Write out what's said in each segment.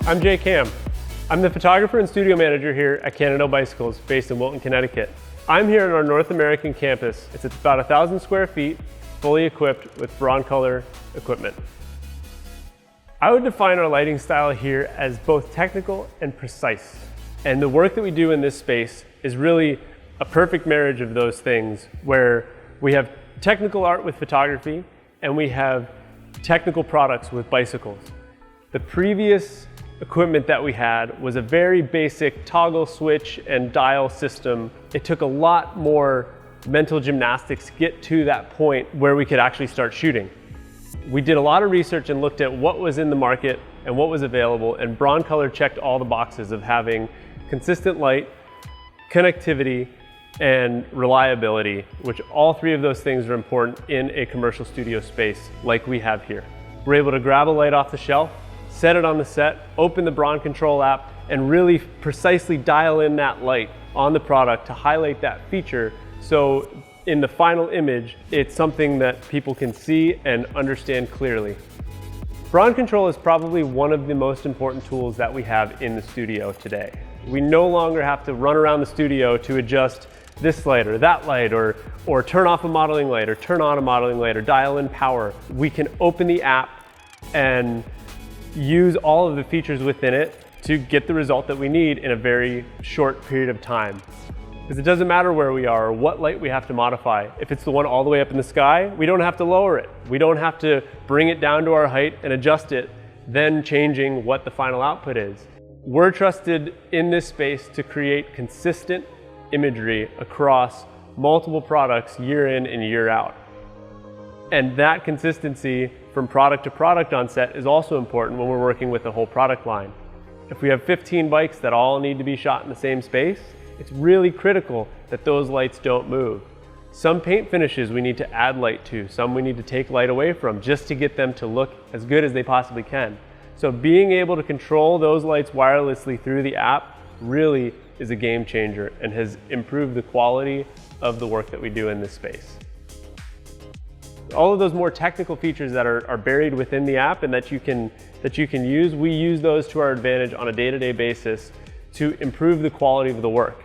I'm Jake Hamm. I'm the photographer and studio manager here at Cannondale Bicycles, based in Wilton, Connecticut. I'm here at our North American campus. It's about 1,000 square feet, fully equipped with Broncolor equipment. I would define our lighting style here as both technical and precise. And the work that we do in this space is really a perfect marriage of those things, where we have technical art with photography and we have technical products with bicycles. The previous equipment that we had was a very basic toggle switch and dial system. It took a lot more mental gymnastics to get to that point where we could actually start shooting. We did a lot of research and looked at what was in the market and what was available, and Broncolor checked all the boxes of having consistent light, connectivity, and reliability, which all three of those things are important in a commercial studio space like we have here. We're able to grab a light off the shelf, set it on the set, open the bronControl app, and really precisely dial in that light on the product to highlight that feature, so in the final image, it's something that people can see and understand clearly. bronControl is probably one of the most important tools that we have in the studio today. We no longer have to run around the studio to adjust this light or that light, or turn off a modeling light or turn on a modeling light or dial in power. We can open the app and use all of the features within it to get the result that we need in a very short period of time. Because it doesn't matter where we are or what light we have to modify. If it's the one all the way up in the sky, we don't have to lower it. We don't have to bring it down to our height and adjust it, then changing what the final output is. We're trusted in this space to create consistent imagery across multiple products year in and year out. And that consistency from product to product on set is also important when we're working with the whole product line. If we have 15 bikes that all need to be shot in the same space, it's really critical that those lights don't move. Some paint finishes we need to add light to, some we need to take light away from, just to get them to look as good as they possibly can. So being able to control those lights wirelessly through the app really is a game changer and has improved the quality of the work that we do in this space. All of those more technical features that are buried within the app and that you can use, we use those to our advantage on a day-to-day basis to improve the quality of the work.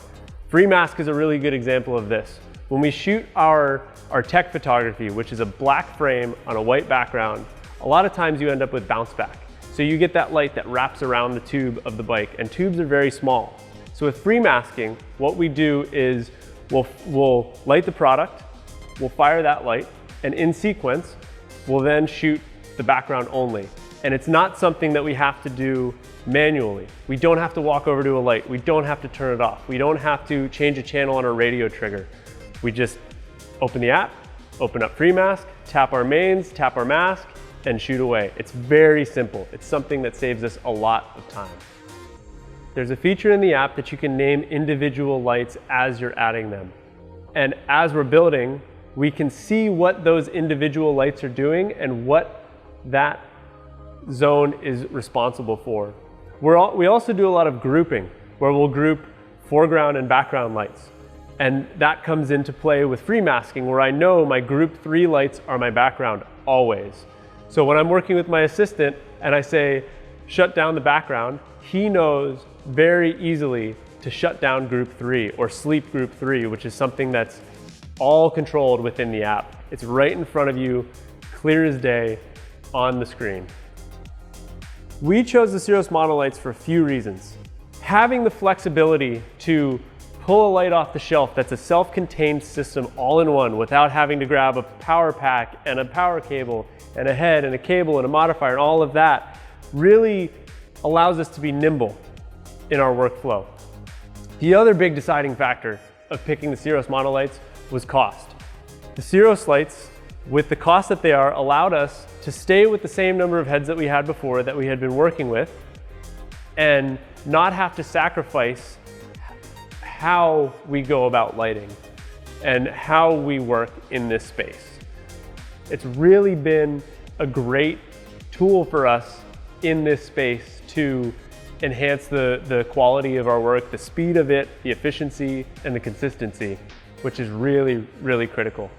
Free mask is a really good example of this. When we shoot our tech photography, which is a black frame on a white background, a lot of times you end up with bounce back. So you get that light that wraps around the tube of the bike, and tubes are very small. So with free masking, what we do is we'll light the product, we'll fire that light, and in sequence, we'll then shoot the background only. And it's not something that we have to do manually. We don't have to walk over to a light. We don't have to turn it off. We don't have to change a channel on our radio trigger. We just open the app, open up free mask, tap our mains, tap our mask, and shoot away. It's very simple. It's something that saves us a lot of time. There's a feature in the app that you can name individual lights as you're adding them. And as we're building, we can see what those individual lights are doing and what that zone is responsible for. We also do a lot of grouping, where we'll group foreground and background lights. And that comes into play with free masking, where I know my group 3 lights are my background always. So when I'm working with my assistant and I say, shut down the background, he knows very easily to shut down group 3 or sleep group 3, which is something that's all controlled within the app. It's right in front of you, clear as day, on the screen. We chose the Cirrus monolights for a few reasons. Having the flexibility to pull a light off the shelf that's a self-contained system all in one, without having to grab a power pack and a power cable and a head and a cable and a modifier and all of that, really allows us to be nimble in our workflow. The other big deciding factor of picking the Cirrus monolights was cost. The Cirrus lights, with the cost that they are, allowed us to stay with the same number of heads that we had before, that we had been working with, and not have to sacrifice how we go about lighting and how we work in this space. It's really been a great tool for us in this space to enhance the quality of our work, the speed of it, the efficiency, and the consistency, which is really, really critical.